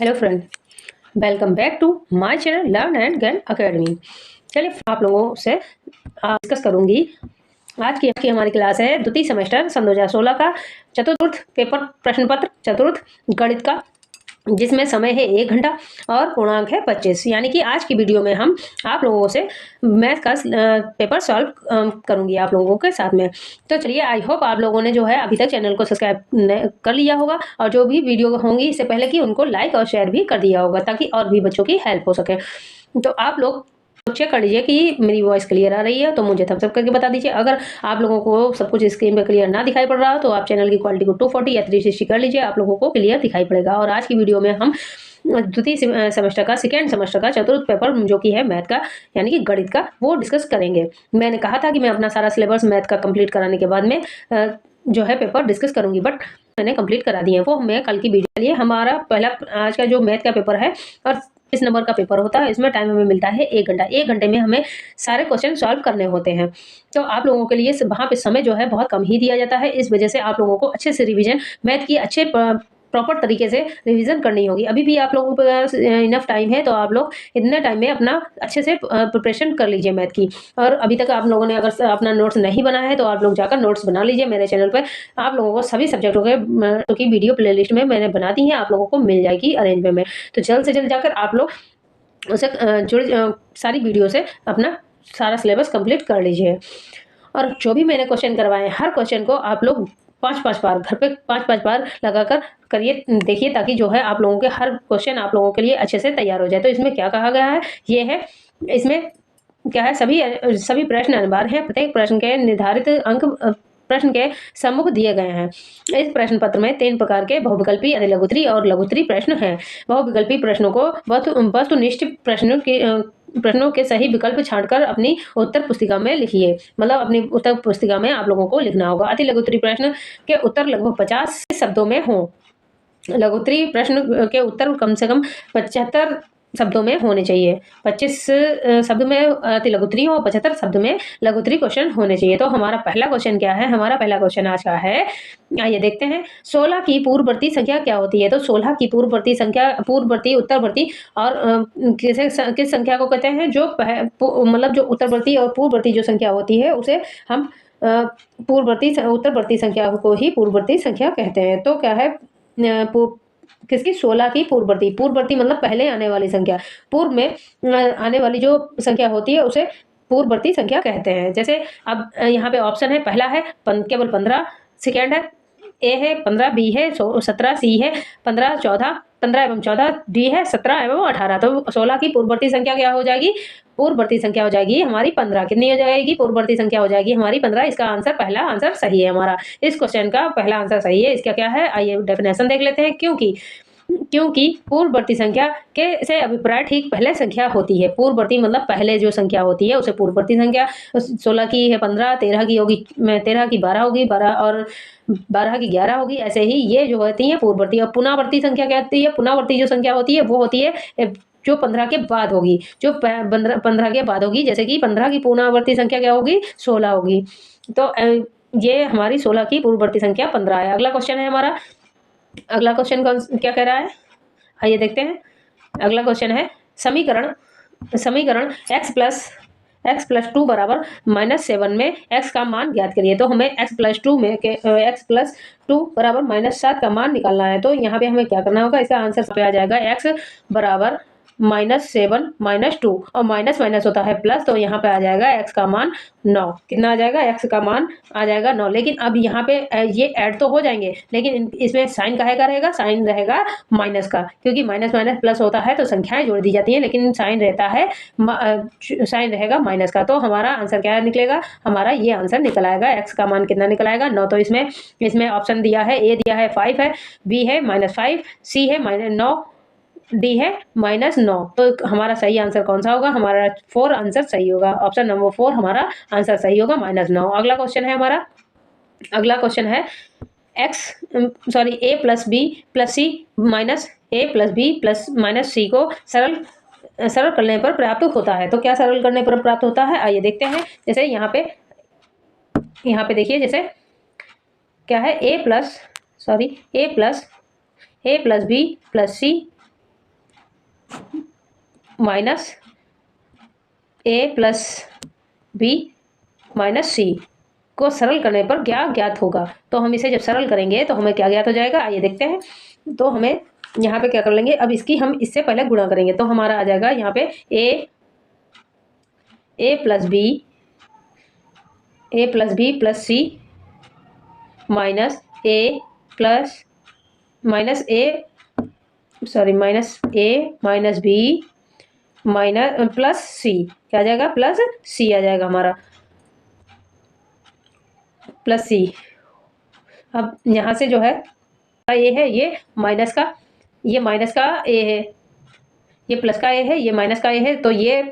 Hello friend, welcome back to my channel learn and gain academy. चलिए आप लोगों से डिस्कस करूंगी। आज की हमारी क्लास है द्वितीय सेमेस्टर सन 2016 का चतुर्थ पेपर प्रश्न पत्र चतुर्थ गणित का, जिसमें समय है 1 घंटा और पूर्णांक है 25। यानी कि आज की वीडियो में हम आप लोगों से मैथ का पेपर सॉल्व करूंगी आप लोगों के साथ में। तो चलिए, आई होप आप लोगों ने जो है अभी तक चैनल को सब्सक्राइब कर लिया होगा और जो भी वीडियो होंगी इससे पहले कि उनको लाइक और शेयर भी कर दिया होगा, ताकि और भी बच्चों की हेल्प हो सके। तो आप लोग चेक कर लीजिए कि मेरी वॉइस क्लियर आ रही है, तो मुझे थम्स अप करके बता दीजिए। अगर आप लोगों को सब कुछ स्क्रीन पे क्लियर ना दिखाई पड़ रहा हो तो आप चैनल की क्वालिटी को 240 या 360 कर लीजिए, आप लोगों को क्लियर दिखाई पड़ेगा। और आज की वीडियो में हम द्वितीय सेमेस्टर का सेकेंड सेमेस्टर का चतुर्थ पेपर जो कि है मैथ का यानी कि गणित का, वो डिस्कस करेंगे। मैंने कहा था कि मैं अपना सारा सिलेबस मैथ का कंप्लीट कराने के बाद में जो है पेपर डिस्कस करूंगी, बट मैंने कंप्लीट करा दिए हैं, वो मैं कल की वीडियो लिए। हमारा पहला आज का जो मैथ का पेपर है और इस नंबर का पेपर होता है, इसमें टाइम हमें मिलता है 1 घंटा। 1 घंटे में हमें सारे क्वेश्चन सॉल्व करने होते हैं। तो आप लोगों के लिए वहाँ पे समय जो है बहुत कम ही दिया जाता है। इस वजह से आप लोगों को अच्छे से रिवीजन मैथ की अच्छे प्रॉपर तरीके से रिवीजन करनी होगी। अभी भी आप लोगों के पास इनफ टाइम है, तो आप लोग इतने टाइम में अपना अच्छे से प्रिपरेशन कर लीजिए मैथ की। और अभी तक आप लोगों ने अगर अपना नोट्स नहीं बनाया है तो आप लोग जाकर नोट्स बना लीजिए। मेरे चैनल पर आप लोगों को सभी सब्जेक्टों के की वीडियो प्लेलिस्ट में मैंने बना दी है, आप लोगों को मिल जाएगी अरेंज में। तो जल्द से जल्द जाकर आप लोग उसे सारी वीडियो से अपना सारा सिलेबस कंप्लीट कर लीजिए। और जो भी मैंने क्वेश्चन करवाए हैं, हर क्वेश्चन को आप लोग 5-5 बार घर पे 5-5 बार लगाकर करिए, देखिए, ताकि जो है आप लोगों के हर क्वेश्चन आप लोगों के लिए अच्छे से तैयार हो जाए। तो इसमें क्या कहा गया है, ये है, इसमें क्या है, सभी प्रश्न अनिवार्य हैं। प्रत्येक प्रश्न के निर्धारित अंक प्रश्न के सम्मुख दिए गए हैं। इस प्रश्न पत्र में 3 प्रकार के बहुविकल्पी, अतिलघुत्तरी और लघुत्तरी प्रश्न हैं। बहुविकल्पी प्रश्नों को वस्तुनिष्ठ प्रश्नों के सही विकल्प छांटकर अपनी उत्तर पुस्तिका में लिखिए। मतलब अपनी उत्तर पुस्तिका में आप लोगों को लिखना होगा। अतिलघुत्तरी प्रश्न के उत्तर लगभग 50 शब्दों में हों। लघुत्तरी प्रश्न के उत्तर कम से कम 75 शब्दों में होने चाहिए। 25 शब्द में अतिलघुत्तरी हो, 75 शब्द में लघुत्तरी क्वेश्चन होने चाहिए। तो हमारा पहला क्वेश्चन क्या है, हमारा पहला क्वेश्चन आज का है, आइए देखते हैं। 16 की पूर्ववर्ती संख्या क्या होती है? तो 16 की पूर्ववर्ती संख्या, पूर्ववर्ती, उत्तरवर्ती और किस संख्या को कहते हैं? जो मतलब जो उत्तरवर्ती और पूर्ववर्ती जो संख्या होती है उसे हम उत्तरवर्ती संख्या को ही पूर्ववर्ती संख्या कहते हैं। तो क्या है, किसकी? 16 की पूर्ववर्ती। पूर्ववर्ती मतलब पहले आने वाली संख्या। पूर्व में आने वाली जो संख्या होती है उसे पूर्ववर्ती संख्या कहते हैं। जैसे अब यहाँ पे ऑप्शन है, पहला है केवल 15, सेकेंड है ए है 15, बी है 17, सी है 15, 14, 15 एवं 14, डी है 17 एवं 18। तो 16 की पूर्ववर्ती संख्या क्या हो जाएगी? पूर्ववर्ती संख्या हो जाएगी हमारी 15। कितनी हो जाएगी? पूर्ववर्ती संख्या हो जाएगी हमारी 15। इसका आंसर, पहला आंसर सही है हमारा। इस क्वेश्चन का पहला आंसर सही है। इसका क्या है, आइए डेफिनेशन देख लेते हैं। क्योंकि पूर्ववर्ती संख्या के से अभिप्राय ठीक पहले संख्या होती है। पूर्ववर्ती मतलब पहले जो संख्या होती है उसे पूर्ववर्ती संख्या। 16 की है 15, 13 की होगी 13 की 12 होगी, 12 और 12 की 11 होगी। ऐसे ही ये जो होती है पूर्ववर्ती। और पुनरावर्ती संख्या क्या होती है? पुनरावर्ती जो संख्या होती है वो होती है जो 15 के बाद होगी, जो 15 के बाद होगी। जैसे कि 15 की पुनरावर्ती संख्या क्या होगी? 16 होगी। तो ये हमारी 16 की पूर्ववर्ती संख्या 15 है। अगला क्वेश्चन है हमारा, अगला क्वेश्चन क्या कह रहा है, आइए देखते हैं। अगला क्वेश्चन है, समीकरण x प्लस 2 बराबर -7 में x का मान ज्ञात करिए। तो हमें x प्लस 2 बराबर -7 का मान निकालना है। तो यहाँ पे हमें क्या करना होगा, इसका आंसर पे आ जाएगा x बराबर -7 -2 और माइनस माइनस होता है प्लस, तो यहाँ पे आ जाएगा x का मान 9। कितना आ जाएगा? x का मान आ जाएगा 9। लेकिन अब यहाँ पे ये ऐड तो हो जाएंगे, लेकिन इसमें साइन काहे का रहेगा? साइन रहेगा माइनस का, क्योंकि माइनस माइनस प्लस होता है तो संख्याएं जोड़ दी जाती हैं, लेकिन साइन रहता है साइन रहेगा माइनस का। तो हमारा आंसर क्या निकलेगा? हमारा ये आंसर निकल आएगा। x का मान कितना निकल आएगा? 9। तो इसमें ऑप्शन दिया है, ए दिया है 5 है, बी है -5, सी है -9, डी है -9। तो हमारा सही आंसर कौन सा होगा? हमारा 4 आंसर सही होगा। ऑप्शन नंबर 4 हमारा आंसर सही होगा, -9। अगला क्वेश्चन है हमारा, अगला क्वेश्चन है a plus B plus C minus A plus B plus minus C को सरल करने पर प्राप्त होता है। तो क्या सरल करने पर प्राप्त होता है? आइए देखते हैं। जैसे यहाँ पे देखिए, जैसे क्या है, a plus B plus C minus A plus B minus C को सरल करने पर क्या ज्ञात होगा। तो हम इसे जब सरल करेंगे तो हमें क्या ज्ञात हो जाएगा, आइए देखते हैं। तो हमें यहाँ पे क्या कर लेंगे, अब इसकी हम इससे पहले गुणा करेंगे तो हमारा आ जाएगा यहाँ पे ए plus B plus C minus ए माइनस बी माइनस प्लस सी, क्या आ जाएगा, प्लस सी आ जाएगा हमारा, प्लस सी। अब यहाँ से जो है ये है, ये माइनस का ए है, ये प्लस का ए है, ये माइनस का ए है, तो ये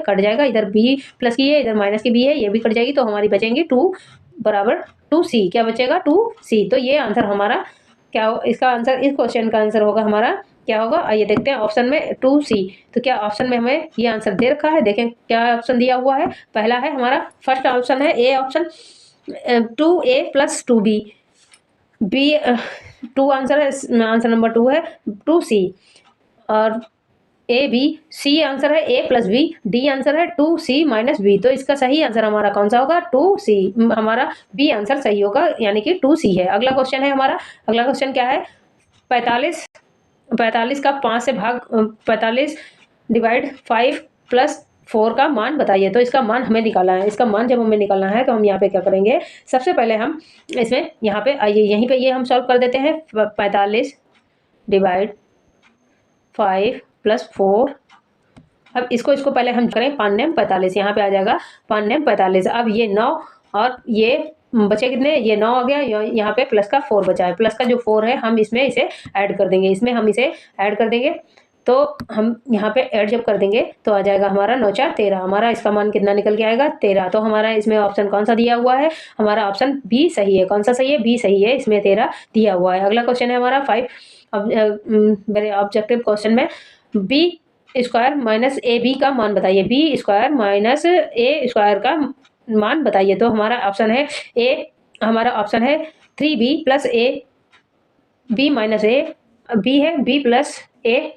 कट जाएगा, इधर बी प्लस की है, इधर माइनस की बी है, ये भी कट जाएगी, तो हमारी बचेंगी 2 बराबर 2c। क्या बचेगा, 2c। तो ये आंसर हमारा क्या हो, इसका आंसर, इस क्वेश्चन का आंसर होगा हमारा क्या होगा, आइए देखते हैं ऑप्शन में 2c। तो क्या ऑप्शन में हमें ये आंसर दे रखा है, देखें क्या ऑप्शन दिया हुआ है। पहला है हमारा, फर्स्ट ऑप्शन है A option 2a plus 2b, B 2 answer है, आंसर नंबर 2 है 2c, और ए बी, सी आंसर है A plus B, D answer है 2c माइनस बी। तो इसका सही आंसर हमारा कौन सा होगा, 2c, हमारा बी आंसर सही होगा, यानी कि 2c है। अगला क्वेश्चन है हमारा, अगला क्वेश्चन क्या है, 45 का 5 से भाग 45 डिवाइड 5 प्लस 4 का मान बताइए। तो इसका मान हमें निकालना है, इसका मान जब हमें निकालना है तो हम यहाँ पे क्या करेंगे, सबसे पहले हम इसमें यहाँ पे आइए, यहीं पे ये हम सॉल्व कर देते हैं। 45 डिवाइड 5 प्लस 4, अब इसको पहले हम करें 5 नेम 45, यहाँ पे आ जाएगा 5 नेम 45। अब ये 9 और ये बचे कितने, ये 9 आ गया, यहाँ पे प्लस का 4 बचा है, प्लस का जो 4 है हम इसमें इसे ऐड कर देंगे, इसमें हम इसे ऐड कर देंगे। तो हम यहाँ पे ऐड जब कर देंगे तो आ जाएगा हमारा 9 4 13, हमारा इसका मान कितना निकल के आएगा, 13। तो हमारा इसमें ऑप्शन कौन सा दिया हुआ है, हमारा ऑप्शन बी सही है। कौन सा सही है, बी सही है, इसमें 13 दिया हुआ है। अगला क्वेश्चन है हमारा 5, मेरे ऑब्जेक्टिव क्वेश्चन में B square minus A B का मान बताइए, B square minus A square का मान बताइए। तो हमारा ऑप्शन है ए, हमारा ऑप्शन है 3b plus A B minus A, B है B plus A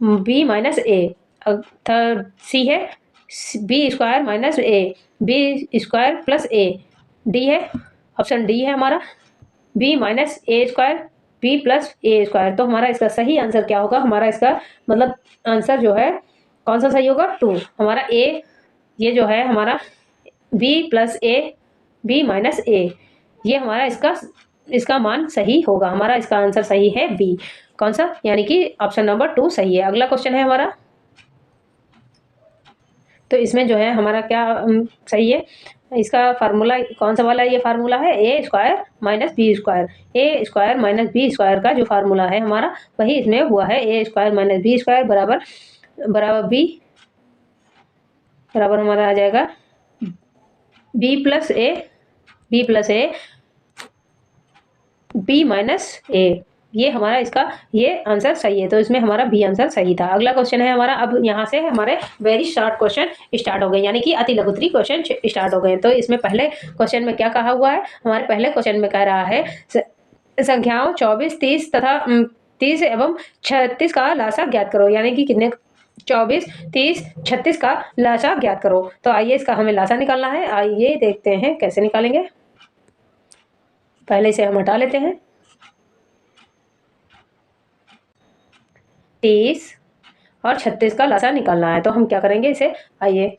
B minus A, third C है B square minus A B square plus A, D है, ऑप्शन डी है हमारा B minus A square B plus A square. तो हमारा इसका सही answer क्या होगा, हमारा इसका मतलब आंसर जो है कौन सा सही होगा, 2। हमारा ए, ये जो है हमारा B plus A B minus A, ये हमारा इसका मान सही होगा, हमारा इसका आंसर सही है बी। कौन सा, यानी कि ऑप्शन नंबर 2 सही है। अगला क्वेश्चन है हमारा, तो इसमें जो है हमारा क्या सही है, इसका फार्मूला कौन सा वाला है, ये फार्मूला है A square minus B square, A square minus B square का जो फार्मूला है हमारा वही इसमें हुआ है, A square minus B square बराबर बी बराबर हमारा आ जाएगा B plus A B minus A, ये हमारा इसका ये आंसर सही है। तो इसमें हमारा बी आंसर सही था। अगला क्वेश्चन है हमारा, अब यहाँ से हमारे वेरी शॉर्ट क्वेश्चन स्टार्ट हो गए, यानी कि अति लघुत्तरी क्वेश्चन स्टार्ट हो गए। तो इसमें पहले क्वेश्चन में क्या कहा हुआ है, हमारे पहले क्वेश्चन में कह रहा है संख्याओं 24 30 तथा 30 एवं 36 का लासा ज्ञात करो, यानी कि कितने 24 30 36 का लासा ज्ञात करो। तो आइए इसका हमें लासा निकालना है, आइए देखते हैं कैसे निकालेंगे। पहले इसे हम हटा लेते हैं, 30 और 36 का लासा निकालना है। तो हम क्या करेंगे इसे, आइए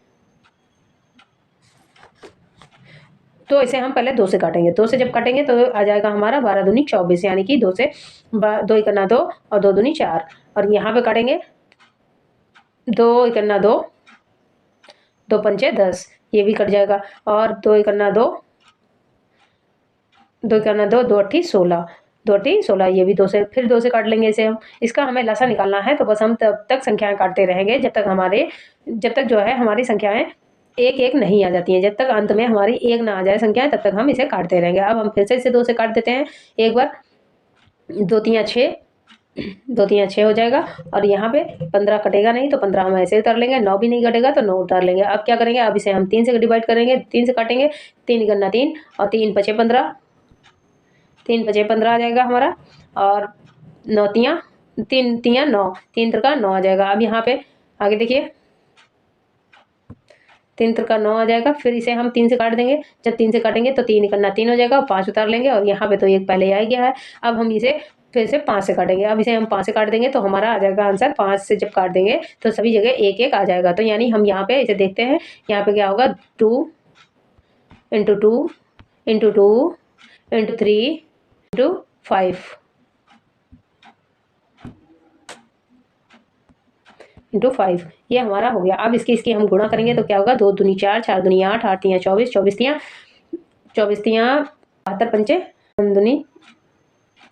तो इसे हम पहले 2 से काटेंगे, 2 से जब काटेंगे तो आ जाएगा हमारा 12 दूनी 24, यानी कि 2 से 2 इकन्ना 2 और 2 दूनी 4, और यहाँ पे काटेंगे 2 इकन्ना 2 2 पंचे 10, ये भी कट जाएगा, और 2 इकन्ना 2 2 इकन्ना 2 2 अट्ठी 16 2 अट्ठी 16, ये भी 2 से, फिर 2 से काट लेंगे इसे हम। इसका हमें लासा निकालना है, तो बस हम तब तक संख्याएं काटते रहेंगे जब तक जो है हमारी संख्याएं एक एक नहीं आ जाती हैं, जब तक अंत में हमारी एक ना आ जाए संख्याएं, तब तक हम इसे काटते रहेंगे। अब हम फिर से इसे 2 से काट देते हैं एक बार, 2 3 6 2 3 6 हो जाएगा, और यहाँ पे 15 कटेगा नहीं, तो 15 हम ऐसे उतार लेंगे, 9 भी नहीं कटेगा तो 9 उतार लेंगे। अब क्या करेंगे, अब इसे हम 3 से डिवाइड करेंगे, 3 से काटेंगे, 3 गन्ना 3 और 3 पचे 15, 3 पचे 15 आ जाएगा हमारा, और 9 तियाँ 3 तियाँ 9, 3 त्रिका 9 आ जाएगा। अब यहाँ पे आगे देखिए 3 त्रिका 9 आ जाएगा। फिर इसे हम 3 से काट देंगे। जब 3 से काटेंगे तो 3 निकलना 3 हो जाएगा और 5 उतार लेंगे और यहाँ पे तो 1 पहले ही आ गया है। अब हम इसे फिर से 5 से काटेंगे। अब इसे हम 5 से काट देंगे तो हमारा आ जाएगा आंसर 5 से जब काट देंगे तो सभी जगह 1-1 आ जाएगा। तो यानी हम यहाँ पे इसे देखते हैं, यहाँ पे क्या होगा 2 into 2 into 2 into 3 into 5 into 5 ये हमारा हो गया। अब इसकी हम गुणा करेंगे तो क्या होगा 2 दूनी 4, 4 दूनी 8, 8 तियाँ 24, 24 तियाँ 72 पंचे दूनी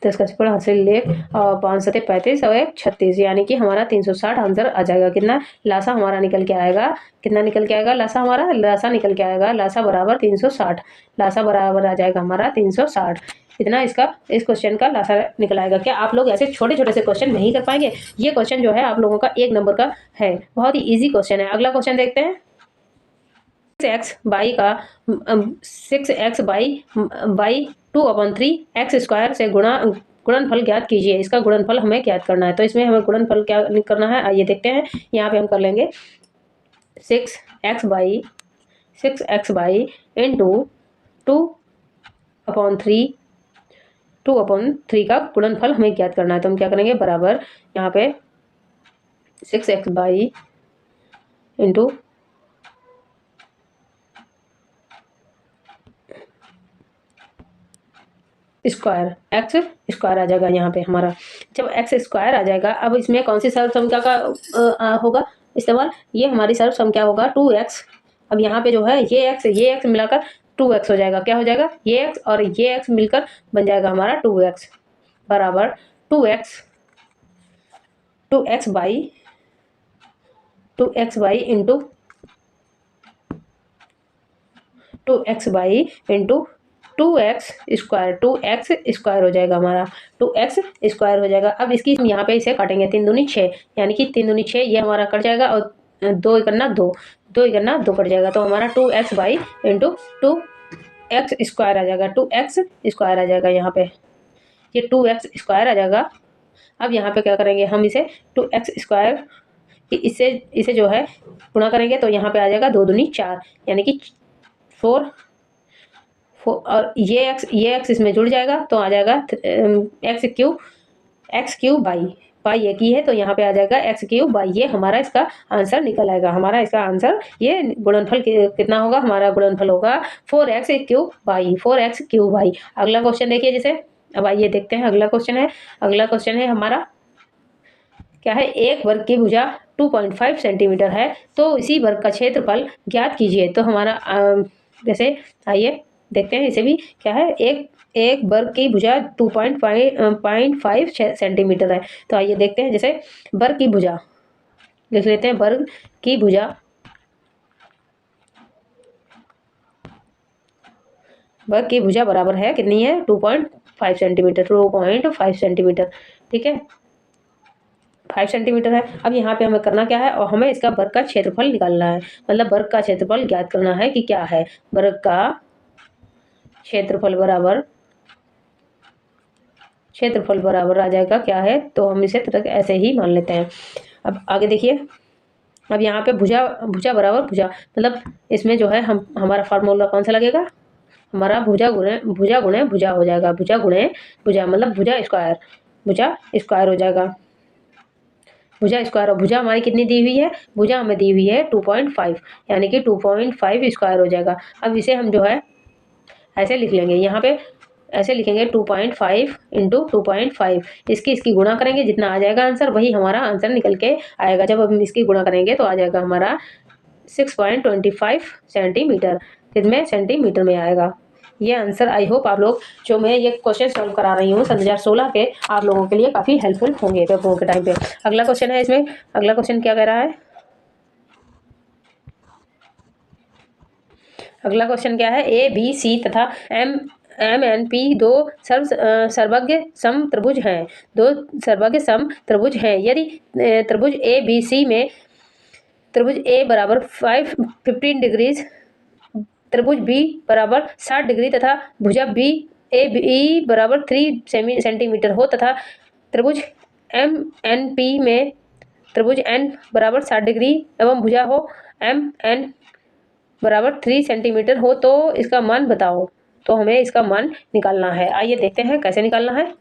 10 का छप्पड़ हासिल लेख और 5 सते 35 और 1 36 यानी कि हमारा 360 आंसर आ जाएगा। कितना लासा हमारा निकल के आएगा, कितना निकल के आएगा लासा हमारा, लासा निकल के आएगा लासा बराबर 360, लासा बराबर आ जाएगा हमारा 360। इतना इसका इस क्वेश्चन का लासा निकल आएगा। क्या आप लोग ऐसे छोटे छोटे से क्वेश्चन नहीं कर पाएंगे? ये क्वेश्चन जो है आप लोगों का 1 नंबर का है, बहुत ही ईजी क्वेश्चन है। अगला क्वेश्चन देखते हैं। 6x बाई का 6x बाई 2/3 एक्स स्क्वायर से गुणनफल ज्ञात कीजिए। इसका गुणनफल हमें ज्ञात करना है। तो इसमें हमें गुणनफल क्या करना है, आइए देखते हैं। यहाँ पे हम कर लेंगे 6x बाई इंटू 2/3 का गुणनफल हमें ज्ञात करना है। तो हम क्या करेंगे बराबर यहाँ पे 6x by into square X square आ जाएगा यहाँ पे हमारा। जब एक्स स्क्वायर आ जाएगा, अब इसमें कौन सी सर्व संख्या का होगा इस्तेमाल, ये हमारी सर्व संख्या होगा 2x। अब यहाँ पे जो है ये x मिलाकर 2x हो जाएगा। क्या हो जाएगा, ये x और ये x मिलकर बन जाएगा हमारा 2x बराबर 2x by into 2x square हो जाएगा हमारा, 2x स्क्वायर हो जाएगा। अब इसकी हम यहाँ पे इसे काटेंगे 3 दूनी 6 यानी कि 3 दूनी 6 ये हमारा कट जाएगा और 2 इकन्ना 2 कट जाएगा। तो हमारा 2x by into 2x square आ जाएगा, 2x स्क्वायर आ जाएगा यहाँ पे, ये 2x स्क्वायर आ जाएगा। अब यहाँ पे क्या करेंगे हम इसे 2x स्क्वायर इसे जो है गुणा करेंगे तो यहाँ पे आ जाएगा 2 दूनी 4 यानी कि 4 और ये x इसमें जुड़ जाएगा तो आ जाएगा एक्स क्यूब बाई एक ही है तो यहाँ पे आ जाएगा एक्स क्यूब बाई। ये हमारा इसका आंसर निकल आएगा। हमारा इसका आंसर ये गुणनफल कितना होगा, हमारा गुणनफल होगा 4x क्यूब बाई। अगला क्वेश्चन देखिए जैसे, अब आइए देखते हैं अगला क्वेश्चन है हमारा क्या है, एक वर्ग की भुजा 2.5 सेंटीमीटर है तो इसी वर्ग का क्षेत्रफल ज्ञात कीजिए। तो हमारा जैसे आइए देखते हैं इसे भी क्या है, एक वर्ग की भुजा 2.5 सेंटीमीटर है। तो आइए देखते हैं जैसे वर्ग की भुजा लिख लेते हैं, वर्ग की भुजा बराबर है कितनी है 2.5 सेंटीमीटर, ठीक है 5 सेंटीमीटर है। अब यहाँ पे हमें करना क्या है, और हमें इसका वर्ग का क्षेत्रफल निकालना है, मतलब वर्ग का क्षेत्रफल ज्ञात करना है कि क्या है। वर्ग का क्षेत्रफल बराबर आ जाएगा क्या है, तो हम इसे ऐसे ही मान लेते हैं। अब आगे देखिए, अब यहाँ पे भुजा बराबर भुजा, मतलब इसमें जो है हमारा फार्मूला कौन सा लगेगा, हमारा भुजा गुणे भुजा हो जाएगा। भुजा गुणे भुजा मतलब भुजा स्क्वायर हो जाएगा। भुजा स्क्वायर, और भुजा हमारी कितनी दी हुई है, भुजा हमें दी हुई है 2.5 यानी कि 2.5 स्क्वायर हो जाएगा। अब इसे हम जो है ऐसे लिख लेंगे, यहाँ पे ऐसे लिखेंगे 2.5 इंटू 2.5, इसकी गुणा करेंगे, जितना आ जाएगा आंसर वही हमारा आंसर निकल के आएगा। जब हम इसकी गुणा करेंगे तो आ जाएगा हमारा 6.25 सेंटीमीटर, कितने सेंटीमीटर में आएगा ये आंसर। आई होप आप लोग जो मैं ये क्वेश्चन सॉल्व करा रही हूँ 2016 के, आप लोगों के लिए काफ़ी हेल्पफुल होंगे पेपरों के टाइम पे। अगला क्वेश्चन है इसमें, अगला क्वेश्चन क्या कह रहा है, अगला क्वेश्चन क्या है, ए बी सी तथा एम एन पी दो सर्वज्ञ सम त्रिभुज हैं, यदि त्रिभुज ए बी सी में त्रिभुज ए बराबर 15 डिग्रीज, त्रिभुज बी बराबर 60 डिग्री तथा भुजा बी ए बी बराबर 3 सेंटीमीटर हो तथा त्रिभुज एम एन पी में त्रिभुज एन बराबर 60 डिग्री एवं भुजा हो एम एन बराबर 3 सेंटीमीटर हो तो इसका मान बताओ। तो हमें इसका मान निकालना है। आइए देखते हैं कैसे निकालना है।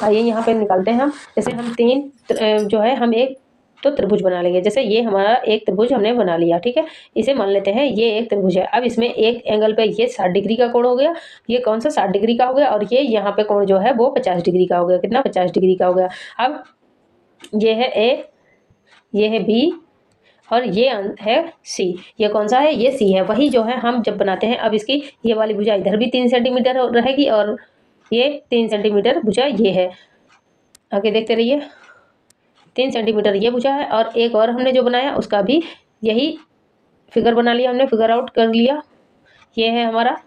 आइए यहाँ पे निकालते हैं हम। जैसे हम तीन जो है हम एक तो त्रिभुज बना लेंगे। जैसे ये हमारा एक त्रिभुज हमने बना लिया, ठीक है। इसे मान लेते हैं ये एक त्रिभुज है। अब इसमें एक एंगल पे ये 60 डिग्री का कोण हो गया, ये कौन सा 60 डिग्री का हो गया, और ये यहाँ पे कोण जो है वो 50 डिग्री का हो गया। कितना? 50 डिग्री का हो गया। अब ये है ए, ये है बी और ये है सी। ये कौन सा है? ये सी है। वही जो है हम जब बनाते हैं, अब इसकी ये वाली भुजा इधर भी 3 सेंटीमीटर रहेगी और ये 3 सेंटीमीटर भुजा ये है। आगे देखते रहिए। 3 सेंटीमीटर ये भुजा है और एक और हमने जो बनाया उसका भी यही फिगर बना लिया हमने, फिगर आउट कर लिया। ये है हमारा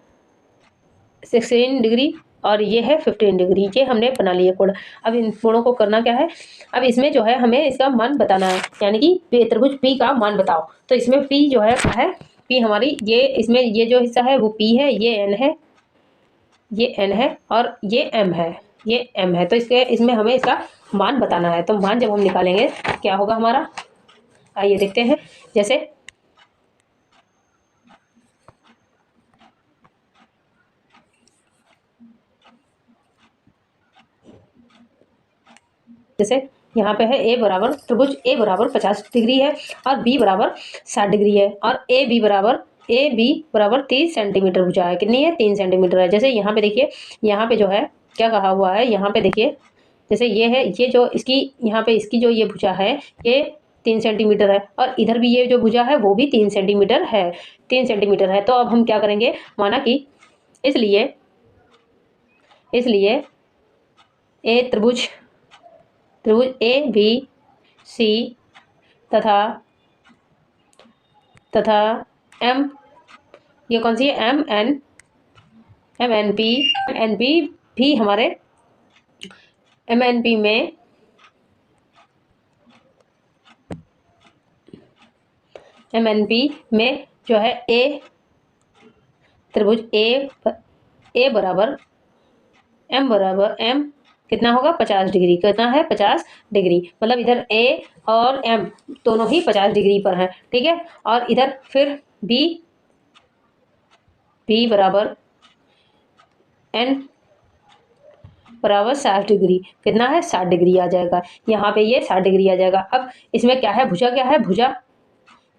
16 डिग्री और ये है 15 डिग्री। ये हमने बना लिए कोण। अब इन कोणों को करना क्या है? अब इसमें जो है हमें इसका मान बताना है, यानी कि त्रिभुज पी का मान बताओ। तो इसमें पी जो है क्या है? पी हमारी ये, इसमें ये जो हिस्सा है वो पी है, ये एन है, ये एन है और ये एम है, ये एम है। तो इसमें हमें इसका मान बताना है। तो मान जब हम निकालेंगे क्या होगा हमारा, आइए देखते हैं। जैसे यहाँ पे है ए बराबर, त्रिभुज ए बराबर 50 डिग्री है और बी बराबर 60 डिग्री है और ए बी बराबर 30 सेंटीमीटर भुजा है। कितनी है? 3 सेंटीमीटर है। जैसे यहाँ पे देखिए, यहाँ पे जो है क्या कहा हुआ है, यहाँ पे देखिए। जैसे ये है, ये जो इसकी यहाँ पे इसकी जो ये भुजा है ये 3 सेंटीमीटर है और इधर भी ये जो भुजा है वो भी 3 सेंटीमीटर है, 3 सेंटीमीटर है। तो अब हम क्या करेंगे, माना कि इसलिए ए त्रिभुज ए बी सी तथा एम, ये कौन सी है? एम एन पी भी हमारे एम एन पी में जो है ए त्रिभुज ए बराबर एम कितना होगा? 50 डिग्री। कितना है? 50 डिग्री। मतलब इधर ए और एम दोनों ही 50 डिग्री पर हैं, ठीक है। और इधर फिर बी बराबर एन बराबर 60 डिग्री। कितना है? 60 डिग्री आ जाएगा। यहाँ पे ये 60 डिग्री आ जाएगा। अब इसमें क्या है? भुजा क्या है? भुजा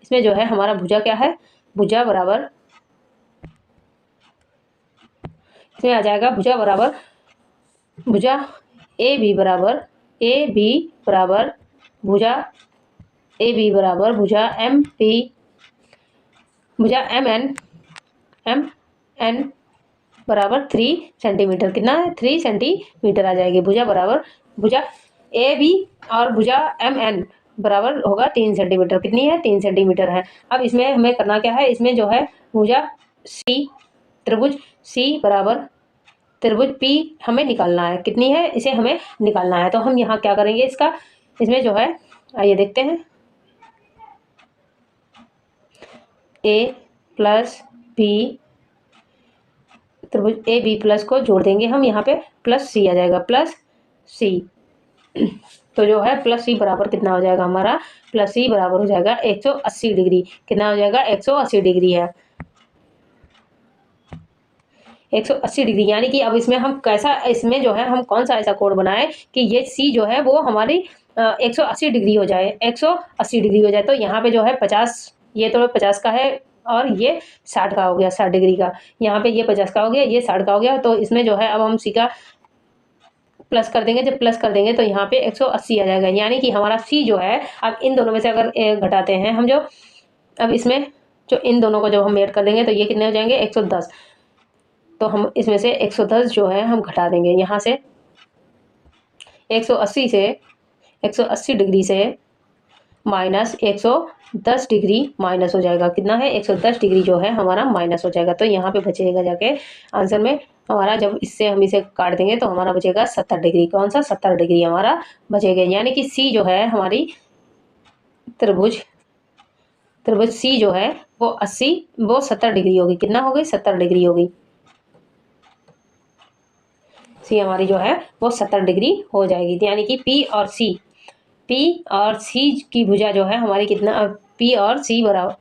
इसमें जो है हमारा भुजा क्या है? भुजा बराबर इसमें आ जाएगा भुजा ए बी बराबर भुजा एम एन बराबर 3 सेंटीमीटर। कितना है? 3 सेंटीमीटर आ जाएगी। भुजा ए बी और भुजा एम एन बराबर होगा 3 सेंटीमीटर। कितनी है? 3 सेंटीमीटर है। अब इसमें हमें करना क्या है? इसमें जो है भुजा सी, त्रिभुज सी बराबर त्रिभुज पी हमें निकालना है। कितनी है? इसे हमें निकालना है। तो हम यहाँ क्या करेंगे इसका, इसमें जो है आइए देखते हैं। ए प्लस बी, त्रिभुज ए बी प्लस को जोड़ देंगे हम यहाँ पे, प्लस सी आ जाएगा, प्लस सी। तो जो है प्लस सी बराबर कितना हो जाएगा हमारा? प्लस सी बराबर हो जाएगा 180 डिग्री। कितना हो जाएगा? 180 डिग्री है, 180 डिग्री। यानी कि अब इसमें हम कैसा, इसमें जो है हम कौन सा ऐसा कोण बनाए कि ये सी जो है वो हमारी 180 डिग्री हो जाए, 180 डिग्री हो जाए। तो यहाँ पे जो है 50, ये तो 50 का है और ये 60 का हो गया, 60 डिग्री का। यहाँ पे ये 50 का हो गया, ये 60 का हो गया। तो इसमें जो है अब हम सी का प्लस कर देंगे। जब प्लस कर देंगे तो यहाँ पे 180 आ जाएगा। यानी कि हमारा सी जो है, अब इन दोनों में से अगर घटाते हैं हम, जो अब इसमें जो इन दोनों को जो हम ऐड कर देंगे तो ये कितने हो जाएंगे? 110। तो हम इसमें से 110 जो है हम घटा देंगे यहाँ से, 180 डिग्री से माइनस 110 डिग्री माइनस हो जाएगा। कितना है? 110 डिग्री जो है हमारा माइनस हो जाएगा। तो यहाँ पे बचेगा जाके आंसर में हमारा, जब इससे हम इसे काट देंगे तो हमारा बचेगा 70 डिग्री। कौन सा? 70 डिग्री हमारा बचेगा। यानी कि सी जो है हमारी त्रिभुज सी जो है वो 70 डिग्री होगी। कितना होगी? 70 डिग्री होगी। सी हमारी जो है वो 70 डिग्री हो जाएगी। यानी कि पी और सी की भुजा जो है हमारी कितना, पी और सी बराबर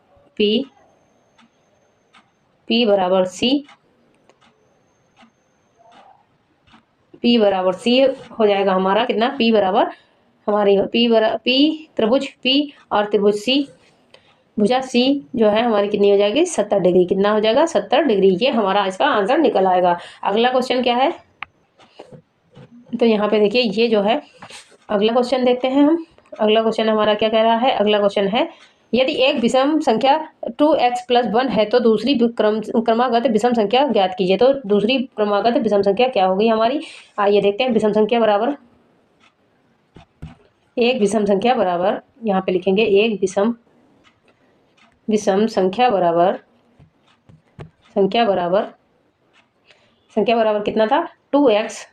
पी बराबर सी हो जाएगा हमारा कितना, पी बराबर हमारी पी त्रिभुज पी और त्रिभुज सी, भुजा सी जो है हमारी कितनी हो जाएगी, 70 डिग्री। कितना हो जाएगा, 70 डिग्री। ये हमारा इसका आंसर निकल आएगा। अगला क्वेश्चन क्या है, तो यहाँ पे देखिए ये जो है अगला क्वेश्चन देखते हैं हम। अगला क्वेश्चन हमारा क्या कह रहा है, अगला क्वेश्चन है यदि एक विषम संख्या 2x + 1 है तो दूसरी क्रमागत विषम संख्या ज्ञात कीजिए। तो दूसरी क्रमागत विषम संख्या क्या होगी हमारी, आइए देखते हैं। विषम संख्या बराबर एक विषम संख्या बराबर, यहाँ पे लिखेंगे एक विषम संख्या बराबर कितना था, 2x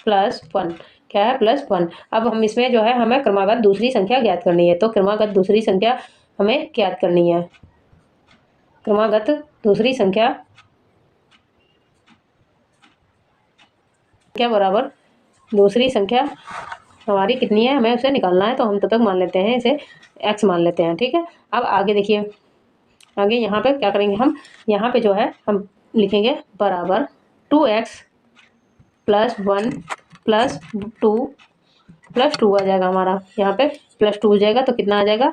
+ 1, क्या है, +1। अब हम इसमें जो है हमें क्रमागत दूसरी संख्या ज्ञात करनी है। तो क्रमागत दूसरी संख्या हमें ज्ञात करनी है। क्रमागत दूसरी संख्या बराबर दूसरी संख्या हमारी कितनी है, हमें उसे निकालना है। तो हम तब तक मान लेते हैं, इसे x मान लेते हैं, ठीक है। अब आगे देखिए, आगे यहाँ पे क्या करेंगे हम, यहाँ पे जो है हम लिखेंगे बराबर 2x + 1 + 2 आ जाएगा हमारा। यहाँ पे +2 हो जाएगा तो कितना आ जाएगा,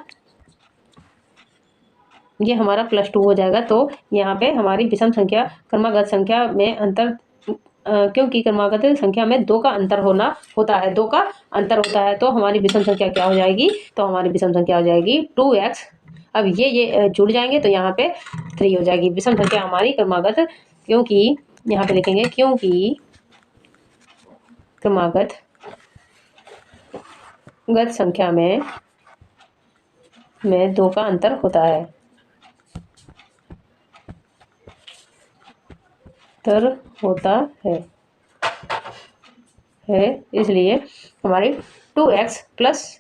ये हमारा +2 हो जाएगा। तो यहाँ पे हमारी विषम संख्या क्रमागत संख्या में अंतर, क्योंकि क्रमागत संख्या में 2 का अंतर होता है, तो हमारी विषम संख्या क्या हो जाएगी, तो हमारी विषम संख्या हो जाएगी 2x। अब ये जुड़ जाएंगे तो यहाँ पे 3 हो जाएगी विषम संख्या हमारी क्रमागत, क्योंकि यहाँ पे लिखेंगे क्योंकि क्रमागत संख्या में 2 का अंतर होता है, इसलिए हमारी 2x +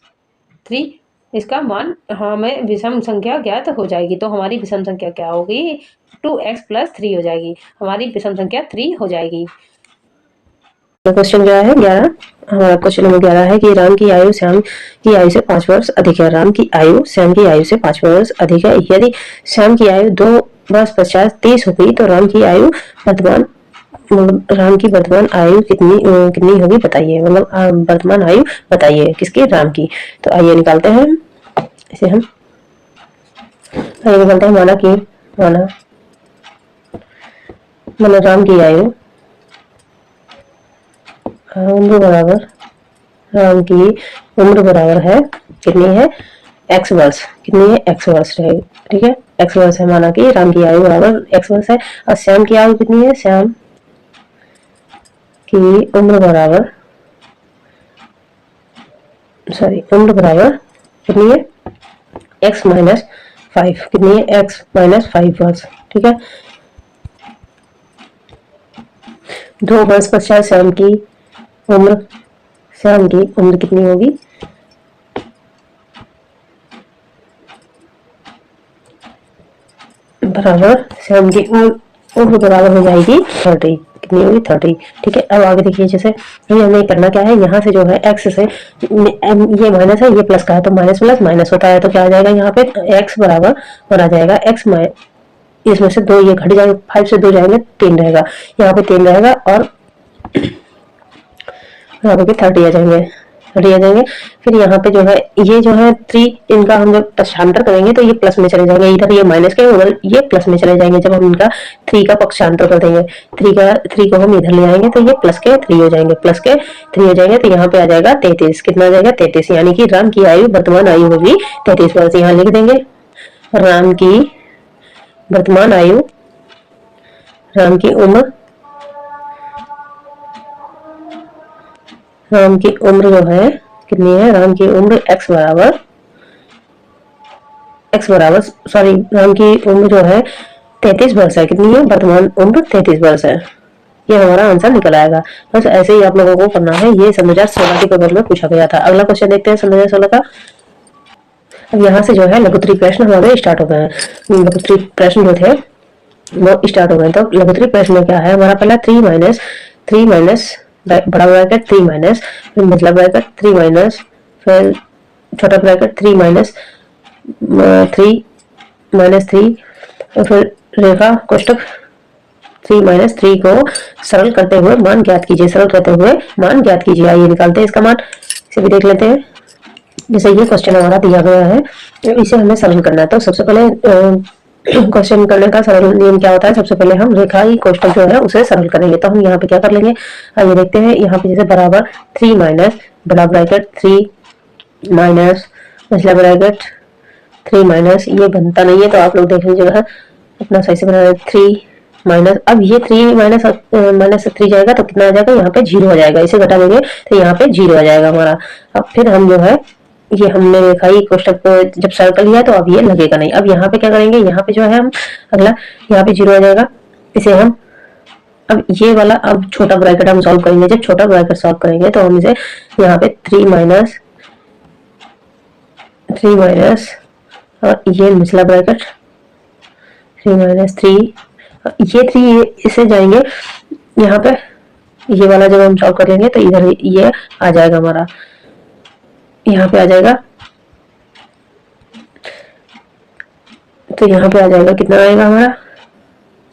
3 इसका मान हमें विषम संख्या ज्ञात हो जाएगी। तो हमारी विषम संख्या क्या होगी, 2x + 3 हो जाएगी, हमारी विषम संख्या 3 हो जाएगी। क्वेश्चन क्या है 11, हमारा क्वेश्चन नंबर 11 है कि राम की आयु श्याम की आयु से 5 वर्ष अधिक है। राम की आयु श्याम की आयु से 5 वर्ष अधिक है। यदि श्याम की आयु 2 वर्ष पश्चात 30 हो गई तो राम की वर्तमान आयु कितनी होगी बताइए। मतलब वर्तमान आयु बताइए किसकी, राम की। तो आइए निकालते हैं इसे हम, माना राम की आयु उम्र बराबर है कितनी है, x वर्ष। कितनी है, x वर्ष रहेगी, ठीक है। x वर्ष है, माना कि राम की आयु बराबर x वर्ष है। और श्याम की आयु कितनी है, श्याम की उम्र बराबर कितनी है, x - 5। कितनी है, x - 5 वर्ष, ठीक है। 2 वर्ष पश्चात श्याम की उम्र कितनी होगी, बराबर श्याम की उम्र बराबर हो जाएगी 30। कितनी होगी, 30, ठीक है। अब आगे देखिए, जैसे हमें करना क्या है, यहाँ से जो है x से ये माइनस है, ये प्लस का है, तो माइनस प्लस माइनस होता है, तो क्या आ जाएगा यहाँ पे x बराबर और आ जाएगा x इसमें से 2 ये घट जाएगा, 5 से 2 जाएंगे 3 रहेगा, यहाँ पे 3 रहेगा और यहाँ पे 30 आ जाएंगे। फिर यहाँ पे जो है ये जो है 3, इनका हम जब पक्षांतर करेंगे तो ये प्लस में चले जाएंगे, इधर ये माइनस के उधर ये प्लस में चले जाएंगे। जब हम इनका 3 का पक्षांतर कर देंगे, 3 को हम इधर ले आएंगे तो ये प्लस के 3 हो जाएंगे, तो यहाँ पे आ जाएगा 33। कितना आ जाएगा, 33। यानी कि राम की आयु वर्तमान आयु होगी 33 वर्ष। यहाँ लिख देंगे राम की वर्तमान आयु, राम की उम्र जो है कितनी है, राम की उम्र राम की उम्र जो है 33 वर्ष है। कितनी है, वर्तमान उम्र 33 वर्ष है। ये हमारा आंसर निकल आएगा। बस ऐसे ही आप लोगों को करना है। ये 2016 के पेपर में पूछा गया था। अगला क्वेश्चन देखते हैं 2016 का। अब यहाँ से जो है लघुत्तरी प्रश्न हमारे स्टार्ट हो गए हैं। लघुत्तरी प्रश्न जो थे वो स्टार्ट हो गए। तो लघुत्तरी प्रश्न में क्या है हमारा, पहला 3 - बड़ा ब्रैकेट 3 माइनस, फिर मतलब ब्रैकेट 3 माइनस, फिर छोटा ब्रैकेट 3 माइनस 3 और फिर रेखा कोष्टक 3 माइनस 3 को सरल करते हुए मान ज्ञात कीजिए। सरल करते हुए मान ज्ञात कीजिए। आइए निकालते हैं इसका मान, इसे भी देख लेते हैं। जैसे ये क्वेश्चन हमारा दिया गया है, इसे हमें सरल करना है। तो सबसे पहले क्वेश्चन करने का सरल नियम क्या होता है, सबसे पहले हम रेखाई कोष्टक जो है उसे सरल करेंगे। तो हम यहाँ पे क्या कर लेंगे, आइए देखते हैं। यहाँ पे जैसे बराबर 3 माइनस बड़ा ब्रैकेट 3 माइनस पिछला ब्रैकेट 3 माइनस, ये बनता नहीं है तो आप लोग देख लीजिएगा अपना सही से बना। 3 माइनस, अब ये 3 माइनस माइनस 3 जाएगा तो कितना आ जाएगा, यहाँ पे 0 आ जाएगा। इसे घटा देंगे तो यहाँ पे 0 आ जाएगा हमारा। अब फिर हम जो है ये हमने रेखाई कोष्टक को जब सर्कल लिया तो अब ये लगेगा नहीं। अब यहाँ पे क्या करेंगे, यहाँ पे जो है हम अगला यहाँ पे 0 आ जाएगा। इसे हम अब ये वाला अब छोटा ब्रैकेट हम सॉल्व करेंगे। जब छोटा ब्रैकेट सॉल्व करेंगे तो हम इसे यहाँ पे 3 माइनस और ये निचला ब्रैकेट 3 माइनस 3, ये 3 इसे जाएंगे यहाँ पे, ये वाला जब हम सॉल्व कर लेंगे तो इधर ये आ जाएगा हमारा, यहाँ पे आ जाएगा। तो यहाँ पे आ जाएगा, कितना आएगा हमारा,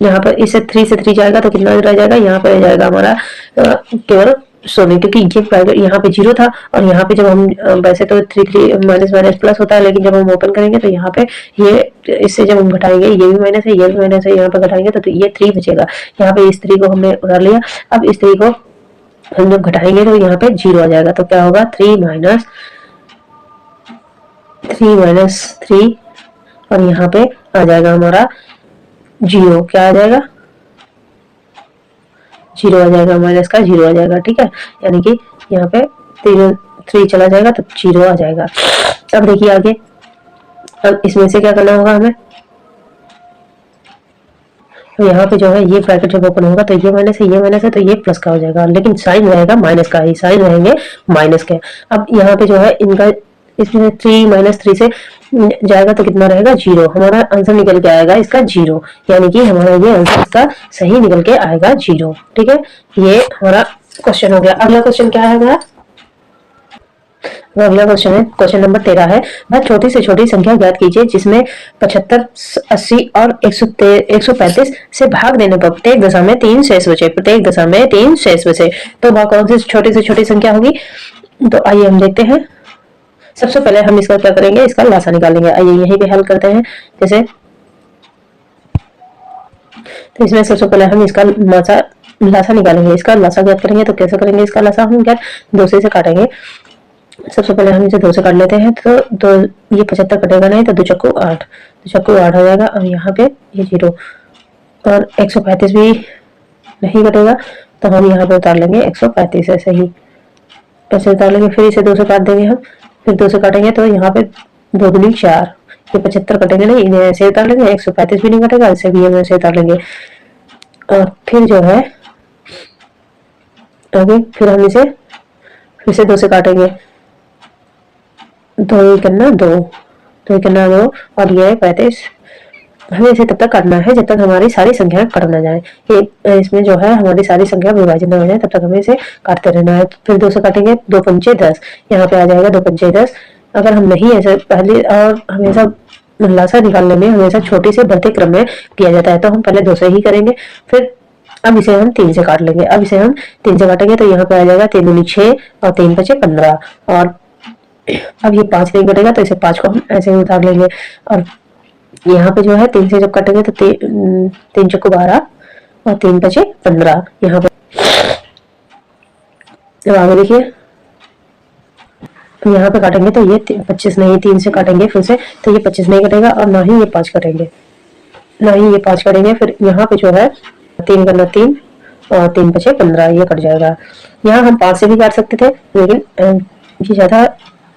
यहाँ पर इसे 3 से 3 जाएगा तो कितना रह जाएगा, यहाँ पे आ जाएगा हमारा केवल 16, क्योंकि ये ब्रैकेट यहाँ पे 0 था और यहाँ पे जब हम वैसे तो 3 माइनस माइनस प्लस होता है, लेकिन जब हम ओपन करेंगे तो यहाँ पे ये इससे जब हम घटाएंगे, ये भी माइनस है ये भी माइनस है, यहाँ पे घटाएंगे तो ये 3 बचेगा। यहाँ पे इस 3 को हमने उतार लिया। अब इस 3 को हम जब घटाएंगे तो यहाँ पे 0 आ जाएगा। तो क्या होगा, 3 माइनस 3 और यहाँ पे आ जाएगा हमारा 0, क्या आ जाएगा, 0 आ जाएगा, माइनस का 0 आ जाएगा। ठीक है, यानी कि यहाँ पे 3 चला जाएगा तो 0 आ जाएगा। अब देखिए आगे, अब इसमें से क्या करना होगा हमें, तो यहाँ पे जो है ये ब्रैकेट जब ओपन होगा तो ये माइनस है तो ये प्लस का हो जाएगा, लेकिन साइन रहेगा माइनस का ही, साइन रहेंगे माइनस के। अब यहाँ पे जो है इनका इसमें 3 माइनस 3 से जाएगा तो कितना रहेगा, 0। हमारा आंसर निकल के आएगा इसका 0, यानी कि हमारा ये आंसर इसका सही निकल के आएगा 0। ठीक है, ये हमारा क्वेश्चन हो गया। अगला क्वेश्चन क्या है हमारा, अगला क्वेश्चन है क्वेश्चन नंबर 13 है। वह छोटी से छोटी संख्या ज्ञात कीजिए जिसमें 75, 80 और 135 से भाग देने पर प्रत्येक दशा में 3 शेष बचे। प्रत्येक दशा में 3 शेष बचे, तो वह कौन सी छोटी से छोटी संख्या होगी। तो आइए हम देखते हैं। सबसे पहले हम इसका क्या करेंगे, इसका लासा निकालेंगे। आइए यहीं पे हल करते हैं। जैसे तो इसमें सबसे पहले हम इसका लासा निकालेंगे। इसका लासा ज्ञात करेंगे तो कैसे करेंगे, इसका लासा हम ज्ञात 2 से काटेंगे। सबसे पहले हम इसे 2 से काट लेते हैं। तो 2 ये 75 कटेगा नहीं तो 2 चक्कू 8, 2 चक्कू 8 हो जाएगा। और यहाँ पे ये 0 और 135 भी नहीं कटेगा तो हम यहाँ पे उतार लेंगे 135, ऐसे ही ऐसे उतार लेंगे। फिर इसे 2 से काट देंगे हम, फिर 2 से काटेंगे तो यहाँ पे 2 दूनी 4, ये 75 कटेंगे नहीं, इन्हें ऐसे उतार लेंगे। 135 भी नहीं कटेगा, इसे भी हम ऐसे उतार लेंगे। और फिर जो है आगे फिर हम इसे फिर से 2 से काटेंगे। 2 करना 2 और ये 35। हमें इसे तब तक काटना है जब तक हमारी सारी संख्याएं कट ना जाए। ये इसमें जो है हमारी सारी संख्या विभाजित न हो जाए, तब तक हमें इसे काटते रहना है। फिर 2 से काटेंगे, 2 पंचे 10, यहाँ पे आ जाएगा 2 पंचे 10। अगर हम नहीं ऐसे पहले और हमेशा लासा निकालने में हमेशा छोटी से बढ़ते क्रम में किया जाता है, तो हम पहले 2 से ही करेंगे। फिर अब इसे हम 3 से काट लेंगे। अब इसे हम 3 से काटेंगे तो यहाँ पे आ जाएगा 3 दूनी 6 और 3 बचे 15। और अब ये 5 नहीं कटेगा तो इसे 5 को हम ऐसे ही उतार लेंगे। और यहाँ पे जो है 3 से जब काटेंगे तो 3 चक्कू 12 और 3 बचे 15। यहाँ पे अब आगे देखिए, यहाँ पे काटेंगे तो ये 25 नहीं, 3 से काटेंगे फिर से तो ये 25 नहीं कटेगा और ना ही ये 5 कटेंगे, ना ही ये 5 कटेंगे। फिर यहाँ पे जो है 3 करना 3 और 3 बचे 15, ये कट जाएगा। यहाँ हम 5 से भी काट सकते थे, लेकिन ये ज्यादा,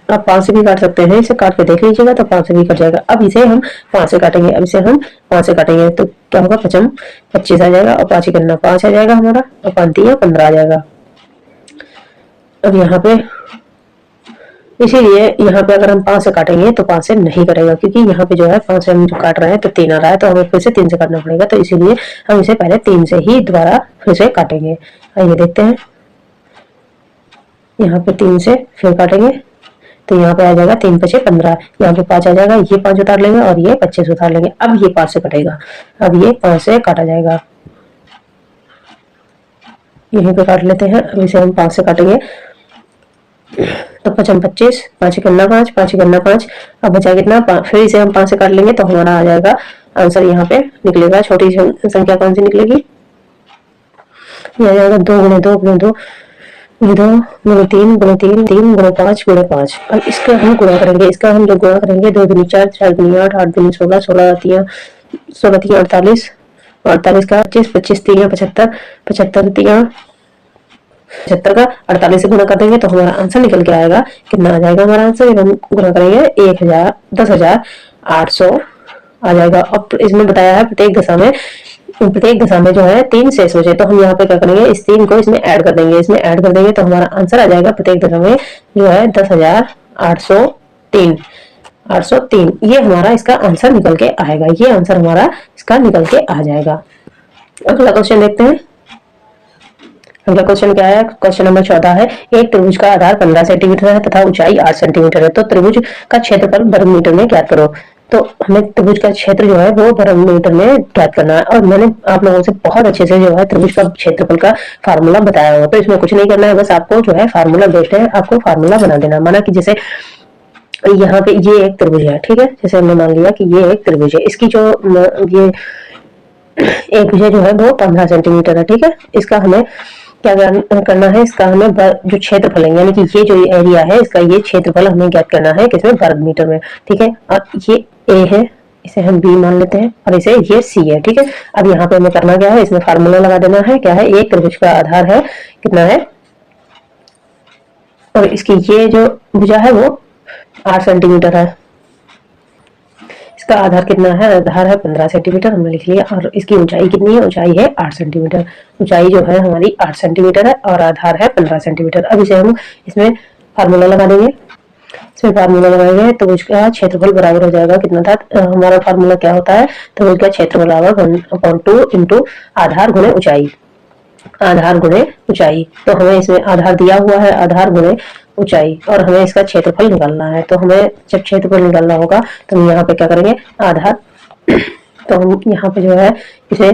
आप 5 से भी काट सकते हैं, इसे काट के देख लीजिएगा तो 5 से भी कट जाएगा। अब इसे हम 5 से काटेंगे। अब इसे हम 5 से काटेंगे तो क्या होगा, 25 आ जाएगा और 5 करना 5 आ जाएगा हमारा, और 5 दिया 15 आ जाएगा। अब यहाँ पे इसीलिए यहाँ पे अगर हम 5 से काटेंगे तो 5 से नहीं कटेगा, क्योंकि यहाँ पे जो है 5 से हम जो काट रहे हैं तो 3 आ रहा है, तो हमें फिर से 3 से काटना पड़ेगा। तो इसीलिए हम इसे पहले 3 से ही दोबारा फिर से काटेंगे। आइए देखते हैं। यहाँ पे 3 से फिर काटेंगे तो यहाँ पे आ जाएगा 3 5 15, यहाँ पे 5 आ जाएगा, ये 5 उतार लेंगे और ये 25 उतार लेंगे। अब ये 5 से कटेगा, अब ये 5 से काटा जाएगा, यहीं पे काट लेते हैं। अब इसे हम 5 से काटेंगे तो 5 25, 5 गन्ना 5, 5 गन्ना 5, अब बचा कितना, फिर इसे हम 5 से काट लेंगे तो हमारा आ जाएगा आंसर यहाँ पे निकलेगा। छोटी संख्या कौन सी निकलेगी, ये आ जाएगा 2 गुणे 2 गुणे 2 गुणे 2 गुणे 3 गुणे 3 3 गुणे 5 गुणे 5। अब इसका हम गुणा करेंगे, इसका हम जो गुणा करेंगे 2 दूनी 4, 4 दूनी 8, 8 दूनी 16, 16 तिया 48, 48 का 25, 25 तिया 75, 75 तिया 75 का 48 से गुणा कर देंगे तो हमारा आंसर निकल के आएगा। कितना आ जाएगा हमारा आंसर, जब हम गुणा करेंगे 1000 10,800 आ जाएगा। अब इसमें बताया है प्रत्येक दशा में जो है 3 शेष बचे, तो हम यहाँ पे क्या करेंगे, इस 3 को इसमें ऐड कर देंगे, इसमें ऐड कर देंगे तो हमारा आंसर आ जाएगा प्रत्येक दशा में जो है 10,803 803। ये हमारा इसका आंसर निकल के आएगा, ये आंसर हमारा इसका निकल के आ जाएगा। अगला क्वेश्चन देखते हैं। अगला क्वेश्चन क्या है, क्वेश्चन नंबर 14 है। एक त्रिभुज का आधार 15 सेंटीमीटर है तथा ऊंचाई 8 सेंटीमीटर है, तो त्रिभुज का क्षेत्रफल वर्ग मीटर में ज्ञात करो। तो हमें त्रिभुज का क्षेत्र जो है वो वर्ग मीटर में ज्ञात करना है, और मैंने आप लोगों से बहुत अच्छे से जो है त्रिभुज का क्षेत्रफल का फार्मूला बताया हुआ, तो इसमें कुछ नहीं करना है, बस आपको जो है फार्मूला बेस्ड है, आपको फार्मूला बना देना। माना कि जैसे यहाँ पे ये एक त्रिभुज है, ठीक है, जैसे हमने मान लिया कि ये एक त्रिभुज है, इसकी जो ये एक भुजा जो है वो 15 सेंटीमीटर है, ठीक है। इसका हमें क्या करना है, इसका हमें जो क्षेत्रफल है, यानी कि ये जो एरिया है इसका ये क्षेत्रफल हमें ज्ञात करना है किसमें, वर्ग मीटर में, ठीक है। और ये ए है, इसे हम बी मान लेते हैं, और इसे ये सी है, ठीक है। अब यहाँ पे हमें करना क्या है, इसमें फार्मूला लगा देना है, क्या है, एक त्रिभुज का आधार है कितना है, और इसकी ये जो भुजा है वो 8 सेंटीमीटर है, इसका आधार कितना है, आधार है 15 सेंटीमीटर, हमने लिख लिया। और इसकी ऊंचाई कितनी है, ऊंचाई है 8 सेंटीमीटर, ऊंचाई जो है हमारी 8 सेंटीमीटर है और आधार है 15 सेंटीमीटर। अब इसे हम इसमें फार्मूला लगा देंगे, इसमें फार्मूला लगाएंगे तो उसका क्षेत्रफल बराबर हो जाएगा कितना था, हमारा फार्मूला क्या होता है, तो उसका क्षेत्रफल बराबर 1/2 इंटू आधार गुणे ऊंचाई, आधार गुणे ऊंचाई। तो हमें इसमें आधार दिया हुआ है, आधार गुणे ऊंचाई, और हमें इसका क्षेत्रफल निकालना है। तो हमें जब क्षेत्रफल निकालना होगा तो हम यहाँ पे क्या करेंगे, आधार तो हम यहाँ पे जो है इसे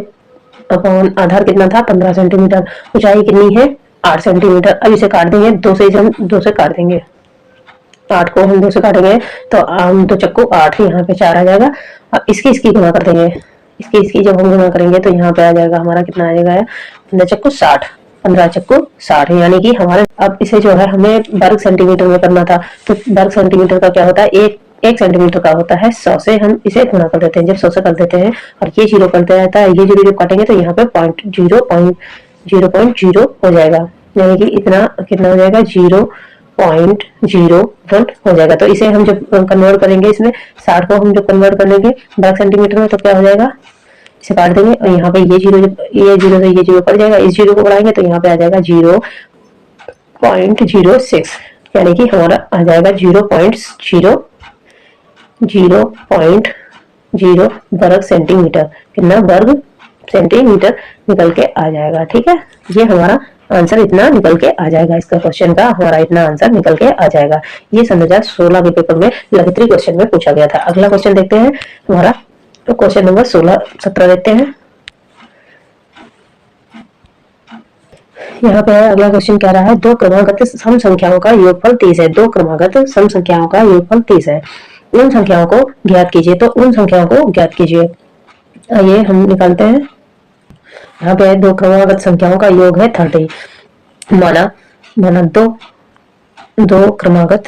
अपन आधार कितना था 15 सेंटीमीटर, ऊंचाई कितनी है 8 सेंटीमीटर। अब इसे काट देंगे 2 से, हम 2 से काट देंगे, 8 को हम 2 से काटेंगे तो 2 चक्कू 8, यहाँ पे 4 आ जाएगा। अब इसकी गुणा कर देंगे, इसकी जब हम गुणा करेंगे तो यहाँ पे आ जाएगा हमारा कितना आ जाएगा, 15 चक्कू 60, 15 चक्कू 60, यानी कि हमारे, अब इसे जो है हमें वर्ग सेंटीमीटर में करना था, तो वर्ग सेंटीमीटर का क्या होता है, एक सेंटीमीटर का होता है 100 से, हम इसे गुणा कर देते हैं, जब 100 से कर देते हैं और ये जीरो करते रहता है, ये जीरो काटेंगे तो यहाँ पे 0.0 हो जाएगा, यानी कि इतना कितना हो जाएगा 0.01 हो जाएगा। तो इसे हम जब कन्वर्ट करेंगे, इसमें 60 को हम जब कन्वर्ट कर लेंगे वर्ग सेंटीमीटर में तो क्या हो जाएगा, इसे काट देंगे और यहाँ पे ये जीरो से ये जीरो कट जाएगा, इस जीरो को बढ़ाएंगे तो यहाँ पे आ जाएगा 0.06, यानी कि हमारा आ जाएगा 0.0 वर्ग सेंटीमीटर, कितना वर्ग सेंटीमीटर निकल के आ जाएगा, ठीक है। ये हमारा आंसर इतना निकल के आ जाएगा, इसका क्वेश्चन का हमारा इतना आंसर निकल के आ जाएगा। ये 2016 के पेपर में लगातार क्वेश्चन में पूछा गया था। अगला क्वेश्चन देखते हैं हमारा, तो क्वेश्चन नंबर 17 देखते हैं। यहाँ पे अगला क्वेश्चन कह रहा है, दो क्रमागत सम संख्याओं का योगफल 30 है, दो क्रमागत सम संख्याओं का योगफल 30 है, उन संख्याओं को ज्ञात कीजिए। तो उन संख्याओं को ज्ञात कीजिए, आइए हम निकालते हैं। यहाँ पे दो क्रमागत संख्याओं का योग है 30, माना दो क्रमागत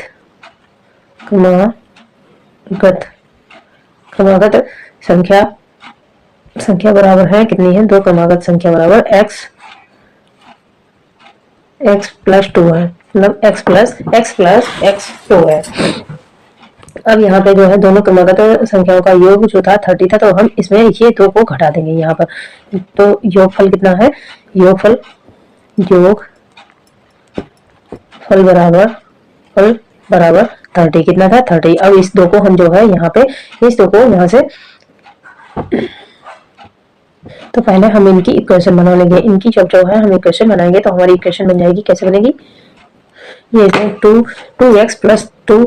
संख्या बराबर है कितनी है, दो क्रमागत संख्या बराबर x प्लस 2 है, मतलब x प्लस x 2 है। अब यहाँ पे जो है दोनों क्रमागत संख्याओं का योग जो था 30 था, तो हम इसमें ये दो को घटा देंगे यहाँ पर, तो योगफल कितना है, योगफल बराबर 30, कितना था 30। अब इस दो को हम जो है यहाँ पे, इस दो को यहाँ से, तो पहले हम इनकी इक्वेशन बना लेंगे, इनकी जब जो है हम इक्वेशन बनाएंगे तो हमारी इक्वेशन बन जाएगी, कैसे बनेगी, ये टू एक्स प्लस 2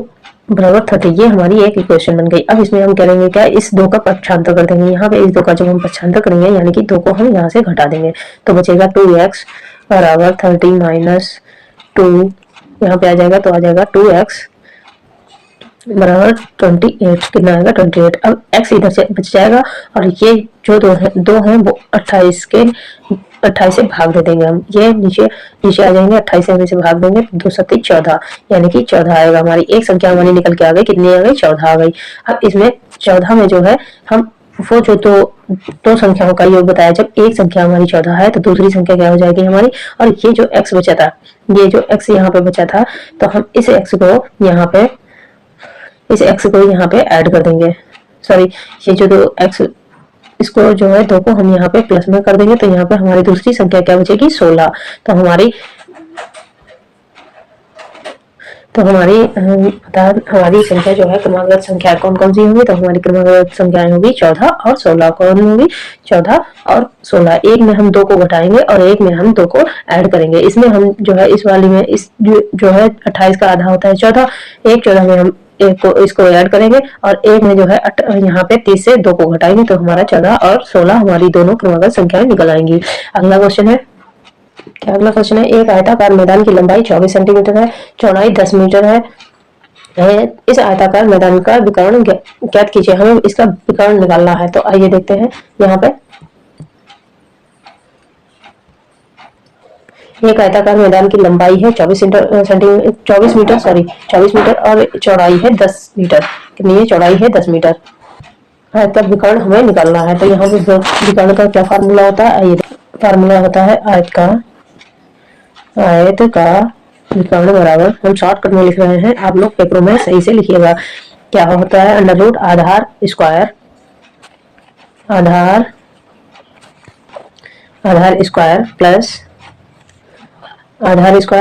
बराबर 30, ये हमारी एक इक्वेशन बन गई। अब इसमें हम करेंगे क्या, इस 2 का पक्षांतर कर देंगे। यहाँ पे इस 2 का जब हम पक्षांतर करेंगे यानी कि 2 को हम यहाँ से घटा देंगे तो बचेगा 2x बराबर 30 माइनस 2, यहाँ पे आ जाएगा तो आ जाएगा 2x बराबर 28, कितना आएगा 28। अब x इधर से बच जाएगा और ये जो दो हैं वो 28 से भाग दे देंगे हम, ये नीचे नीचे आ जाएंगे, 28 से से भाग देंगे, 2 सत्ती 14 यानी कि 14 आएगा। हमारी एक संख्या हमारी निकल के आ गई, कितनी आ गई 14 आ गई। अब इसमें 14 में जो है हम वो जो दो संख्याओं का योग बताया, जब एक संख्या हमारी 14 है तो दूसरी संख्या क्या हो जाएगी हमारी, और ये जो x बचा था, ये जो x यहाँ पे बचा था तो हम इस x को यहाँ पे ऐड कर देंगे। सॉरी, ये जो 2 x इसको जो है 2 को हम यहाँ पे प्लस में कर देंगे तो यहाँ पे हमारी दूसरी संख्या क्या बचेगी 16। तो हमारी संख्या जो है क्रमागत संख्या कौन कौन सी होंगी, तो हमारी क्रमागत संख्याएं होगी 14 और 16। कौन होगी 14 और 16। एक में हम 2 को घटाएंगे और एक में हम 2 को ऐड करेंगे। इसमें हम जो है इस वाली में इस जो है 28 का आधा होता है 14, एक 14 में हम एक को इसको ऐड करेंगे और एक में जो है यहाँ पे 30 से 2 को घटाएंगे तो हमारा 14 और 16 हमारी दोनों क्रमागत संख्याएं निकल आएंगी। अगला क्वेश्चन है, क्या अगला क्वेश्चन है, एक आयताकार मैदान की लंबाई 24 सेंटीमीटर है, चौड़ाई 10 मीटर है। इस आयताकार मैदान का विकर्ण ज्ञात कीजिए। हमें इसका विकर्ण निकालना है तो आइए देखते हैं। यहाँ पे एक आयताकार मैदान की लंबाई है 24 मीटर और चौड़ाई है 10 मीटर। कितनी है, चौड़ाई है 10 मीटर। आयत का विकर्ण हमें निकालना है तो यहाँ पे विकर्ण का क्या फार्मूला होता है, आइए फार्मूला होता है आयत का विकर्ण बराबर, हम शॉर्टकट में लिख रहे हैं, आप लोग पेपरों में सही से लिखिएगा। क्या होता है, अंडर रूट आधार स्क्वायर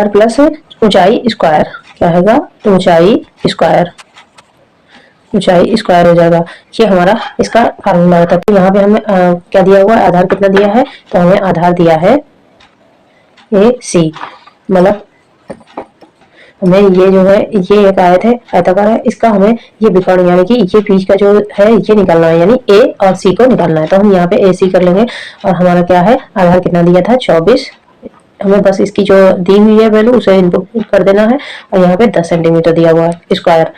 प्लस ऊंचाई स्क्वायर, क्या होगा ऊंचाई स्क्वायर हो जाएगा। ये हमारा इसका फार्मूला होता है। तो यहाँ पे हमें क्या दिया हुआ है, आधार कितना दिया है, तो हमें आधार दिया है AC, मतलब हमें ये जो है ये एक आयत है, आयताकार है, इसका हमें ये विकर्ण यानी कि ये बीच का जो है ये निकालना है, यानी A और C को निकालना है। तो हम यहाँ पे AC कर लेंगे और हमारा क्या है, आधार कितना दिया था 24, हमें बस इसकी जो दी हुई है वैल्यू उसे इनपुट कर देना है और यहाँ पे 10 सेंटीमीटर दिया हुआ है स्क्वायर,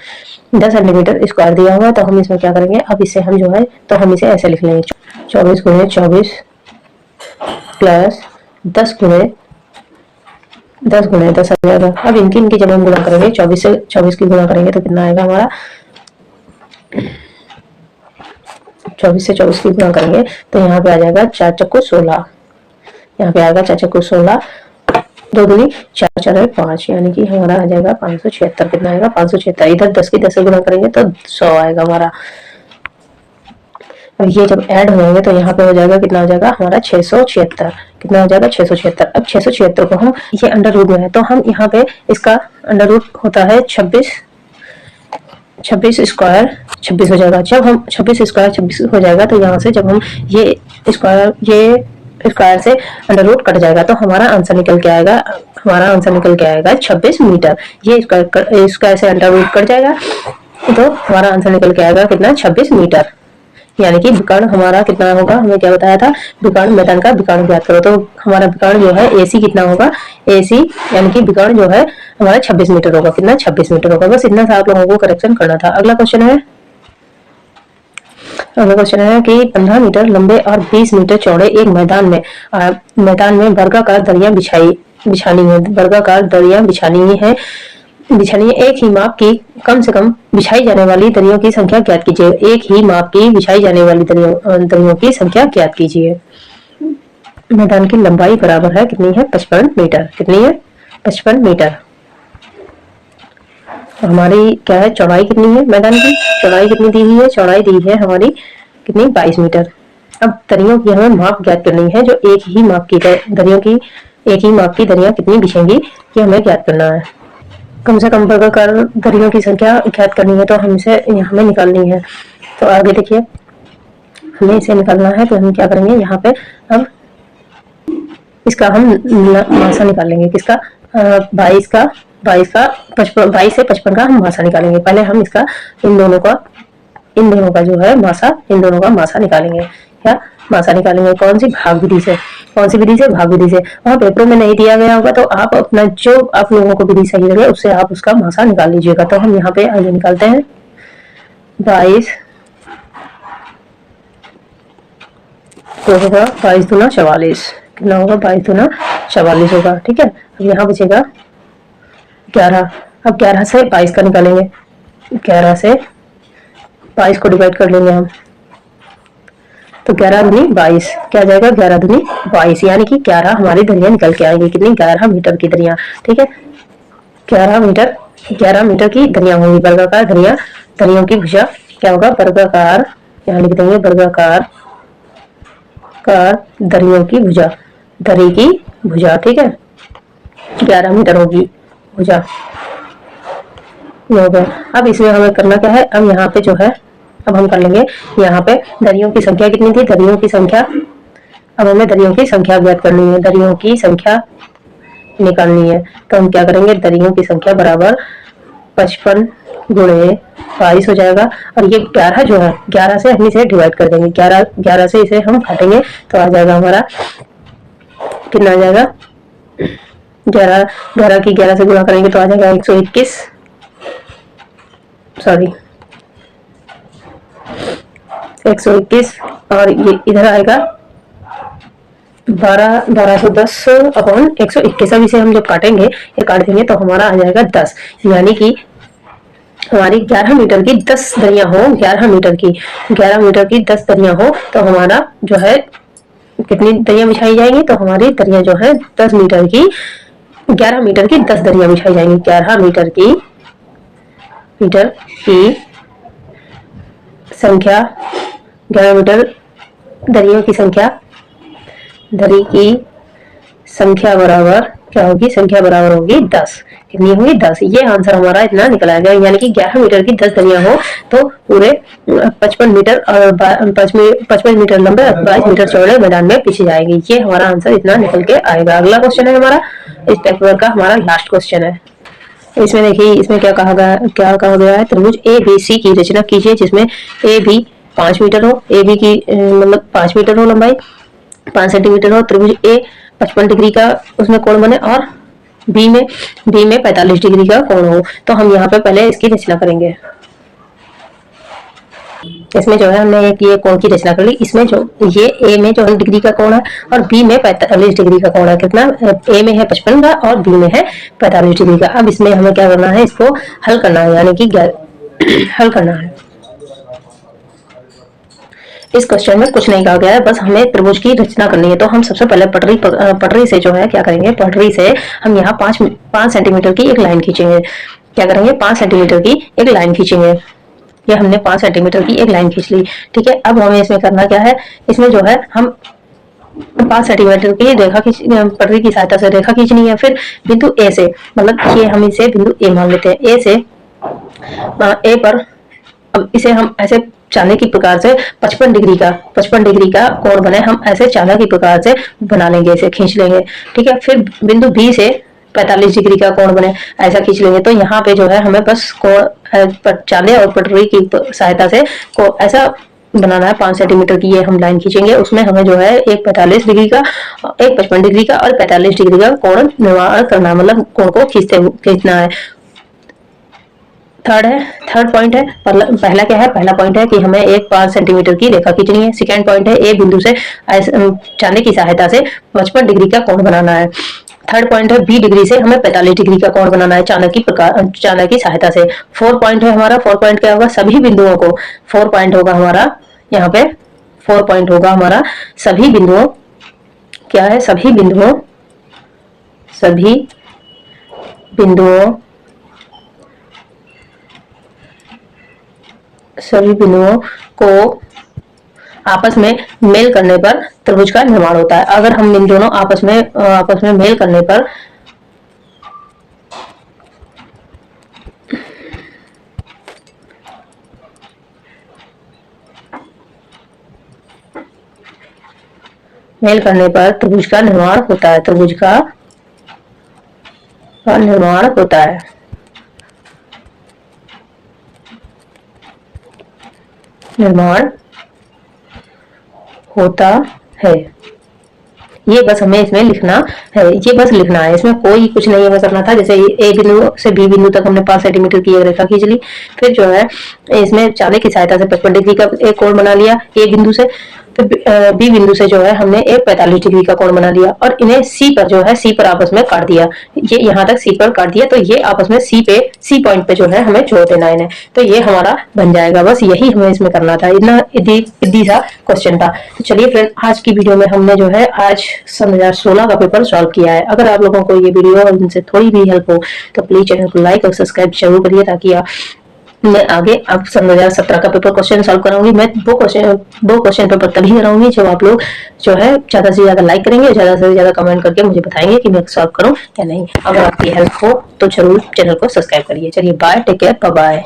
10 सेंटीमीटर स्क्वायर दिया हुआ है। तो हम इसमें क्या करेंगे, अब इसे हम जो है तो हम इसे ऐसे लिख लेंगे 24 गुणे 24 प्लस 10 गुणे 10 आ जाएगा। अब इनकी जब हम गुणा करेंगे 24 से 24 की गुणा करेंगे तो कितना आएगा हमारा, 24 से 24 की गुणा करेंगे तो यहाँ पे आ जाएगा 4 चक्कू 16, यहाँ पे आएगा 4 चक्कू 16, 2 दूनी 4 4 5 यानी कि हमारा आ जाएगा 576। कितना आएगा 576, इधर 10 की 10 से गुणा करेंगे तो 100 आएगा हमारा। अब ये जब ऐड होंगे तो यहाँ पे हो जाएगा, कितना हो जाएगा हमारा 676, कितना हो जाएगा 676। अब 676 को हम ये अंडर रूट में है तो हम यहाँ पे इसका अंडर रूट होता है 26 स्क्वायर 26 हो जाएगा। जब हम 26 स्क्वायर 26 हो जाएगा तो यहाँ से जब हम ये स्क्वायर से अंडर रूट कट जाएगा तो हमारा आंसर निकल के आएगा 26 मीटर। ये स्क्वायर से अंडर रूट कट जाएगा तो हमारा आंसर निकल के आएगा कितना, 26 मीटर। यानी कि विकर्ण हमारा कितना होगा, हमें क्या बताया था, विकर्ण मैदान का विकर्ण ज्ञात करो। तो हमारा विकर्ण जो है AC कितना होगा, AC यानी कि विकर्ण जो है हमारा 26 मीटर होगा। कितना, 26 मीटर होगा। बस इतना सा आप लोगों को करेक्शन करना था। अगला क्वेश्चन है कि 15 मीटर लंबे और 20 मीटर चौड़े एक मैदान में वर्गाकार दरियां बिछानी है। एक ही माप की कम से कम बिछाई जाने वाली दरियों की संख्या ज्ञात कीजिए। एक ही माप की बिछाई जाने वाली दरियों की संख्या ज्ञात कीजिए। मैदान की लंबाई बराबर है कितनी है, 55 मीटर। कितनी है, 55 मीटर। हमारी क्या है, चौड़ाई कितनी है, मैदान की चौड़ाई कितनी दी हुई है, चौड़ाई दी है हमारी कितनी, 22 मीटर। अब दरियों की हमें माप ज्ञात करनी है, जो एक ही माप की दरियां कितनी बिछेंगी ये हमें ज्ञात करना है। कम से कम वर्गाकार दरियों की संख्या ज्ञात करनी है तो हमें निकालनी है। तो आगे देखिए, हमें इसे निकालना है तो हम क्या करेंगे, यहाँ पे अब इसका हम मासा निकालेंगे, किसका, 22 का 22 का 55, 22 से 55 का हम मासा निकालेंगे। पहले हम इसका इन दोनों का जो है मासा, इन दोनों का मासा निकालेंगे। क्या मासा निकालेंगे? कौन सी? भाग विधि से। कौन सी विधि से? भाग विधि से। वहाँ पेपरों में नहीं दिया गया होगा तो आप अपना जो आप लोगों को विधि सही लगे उससे आप उसका मासा निकाल लीजिएगा। तो हम यहाँ पे आगे निकालते हैं 22 तो होगा 22 दूना 44। कितना होगा? 22 दूना 44 होगा। ठीक है, अब यहाँ बचेगा 11। अब 11 से 22 का निकालेंगे। 11 से 22 को डिवाइड कर लेंगे हम, तो 11 दूनी 22 क्या आ जाएगा? 11 दूनी 22, यानी कि 11 हमारी धरियां निकल के आएंगी। कितनी? 11 मीटर की धरियां। ठीक है, 11 मीटर की धरियां होंगी, वर्गाकार धरियां। धरियों की भुजा क्या होगा? वर्गाकार, यहाँ लिख देंगे वर्गाकार धरियों की भुजा, धरी की भुजा। ठीक है, 11 मीटर होगी भुजा। हो गया। अब इसमें हमें करना क्या है? अब यहाँ पे जो है, अब हम कर लेंगे यहाँ पे दरियों की संख्या कितनी थी? दरियों की संख्या, अब हमें दरियों की संख्या ज्ञात करनी है, दरियों की संख्या निकालनी है। तो हम क्या करेंगे? दरियों की संख्या बराबर 55 गुणे 22 हो जाएगा। और ये 11 जो है, 11 से हम इसे डिवाइड कर देंगे। 11 से इसे हम काटेंगे तो आ जाएगा हमारा, कितना आ जाएगा? 11 की 11 से गुणा करेंगे तो आ जाएगा 121, सॉरी 121, और ये इधर आएगा 1210 अपॉन 121। अब इसे हम जब काटेंगे, ये काट देंगे तो हमारा आ जाएगा 10, यानी कि हमारी 11 मीटर की 10 दरियां हो, 11 मीटर की 10 दरियां हो तो हमारा जो है कितनी दरियां बिछाई जाएंगी? तो हमारी दरियां जो है 10 मीटर की 11 मीटर की 10 दरियां बिछाई जाएंगी। 11 मीटर की संख्या, 11 मीटर दरियों की संख्या, दरी की संख्या बराबर क्या होगी? संख्या बराबर होगी 10। कितनी होगी? 10। ये आंसर हमारा इतना निकला गया, यानी कि 11 मीटर की 10 दरियां हो तो पूरे 55 मीटर और 55 मीटर लंबे और 22 मीटर चौड़े मैदान में पीछे जाएगी। ये हमारा आंसर इतना निकल के आएगा। अगला क्वेश्चन है हमारा, इस पेपर का हमारा लास्ट क्वेश्चन है। इसमें देखिए, इसमें क्या कहा गया है? त्रिभुज ए बी सी की रचना कीजिए जिसमें ए बी 5 मीटर हो, ए बी की मतलब 5 मीटर हो लंबाई, 5 सेंटीमीटर हो। त्रिभुज ए 55 डिग्री का उसमें कोण बने और बी में 45 डिग्री का कोण हो। तो हम यहाँ पे पहले इसकी रचना करेंगे। इसमें जो है हमने ये कोण की रचना कर ली। इसमें जो ये ए में जो डिग्री का कोण है और बी में 45 डिग्री का कोण है। कितना? ए में है 55 का और बी में है 45 डिग्री का। अब इसमें हमें क्या करना है? इसको हल करना है, यानी कि हल करना है। इस क्वेश्चन में कुछ नहीं कहा गया है, बस हमें त्रिभुज की रचना करनी है। तो हम सबसे पहले पटरी से जो है क्या करेंगे? पटरी से हम यहाँ 5 सेंटीमीटर की एक लाइन खींचेंगे। क्या करेंगे? 5 सेंटीमीटर की एक लाइन खींचेंगे। ये हमने 5 सेंटीमीटर की एक लाइन खींच ली। ठीक है, अब हमें इसमें करना क्या है? इसमें जो है हम 5 सेंटीमीटर की रेखा पटरी की सहायता से रेखा खींचनी है। फिर बिंदु ए से, मतलब ये हम इसे बिंदु ए मान लेते हैं। ए से ए पर अब इसे हम ऐसे चांदे की प्रकार से 55 डिग्री का कोण बने, हम ऐसे चांदा की प्रकार से बना लेंगे, इसे खींच लेंगे। ठीक है, फिर बिंदु बी से 45 डिग्री का कोण बने, ऐसा खींच लेंगे। तो यहाँ पे जो है हमें बस कोण चांदे और पटरी की सहायता से को ऐसा बनाना है। 5 सेंटीमीटर की ये हम लाइन खींचेंगे, उसमें हमें जो है एक 45 डिग्री का, एक 55 डिग्री का और 45 डिग्री का कोण निर्माण करना है, मतलब कोण को खींचना है। थर्ड पॉइंट है, पहला क्या है? पहला पॉइंट है कि हमें एक 5 सेंटीमीटर की रेखा खींचनी है। सेकंड पॉइंट है ए बिंदु से चांदे की सहायता से 55 डिग्री का कोण बनाना है। थर्ड पॉइंट है बी डिग्री से हमें 45 डिग्री का कोण बनाना है चांदा की सहायता से। फोर्थ पॉइंट है हमारा, 4 पॉइंट क्या होगा? सभी बिंदुओं को 4 पॉइंट होगा हमारा, यहाँ पे 4 पॉइंट होगा हमारा। सभी बिंदुओं क्या है? सभी बिंदुओं को आपस में मेल करने पर त्रिभुज का निर्माण होता है। अगर हम इन दोनों आपस में मेल करने पर त्रिभुज का निर्माण होता है। त्रिभुज का का निर्माण होता है। निर्माण होता है। ये बस हमें इसमें लिखना है, ये बस लिखना है, इसमें कोई कुछ नहीं हमें करना था। जैसे ए बिंदु से बी बिंदु तक हमने 5 सेंटीमीटर की एक रेखा खींच ली, फिर जो है इसमें चाले की सहायता से 55 डिग्री का एक कोण बना लिया ए बिंदु से, फिर बी बिंदु से जो है हमने एक 45 डिग्री का कोण बना लिया और इन्हें सी पर जो है सी पर आपस में काट दिया। ये यहाँ तक सी पर काट दिया, तो ये आपस में सी पॉइंट पे जो है हमें जोड़ देना इन्हें, तो ये हमारा बन जाएगा। बस यही हमें इसमें करना था, इतना इदी सा क्वेश्चन था। तो चलिए फ्रेंड, आज की वीडियो में हमने जो है आज सन 2016 का पेपर सॉल्व किया है। अगर आप लोगों को ये वीडियो और इनसे थोड़ी भी हेल्प हो तो प्लीज चैनल को लाइक और सब्सक्राइब जरूर करिए, ताकि मैं आगे अब सन 2017 का पेपर क्वेश्चन सॉल्व कराऊंगी। मैं दो क्वेश्चन पेपर तभी कराऊंगी जब आप लोग जो है ज्यादा से ज्यादा लाइक करेंगे और ज्यादा से ज्यादा कमेंट करके मुझे बताएंगे कि मैं सॉल्व करूं या नहीं। अगर आपकी हेल्प हो तो जरूर चैनल को सब्सक्राइब करिए। चलिए bye, take care, bye bye.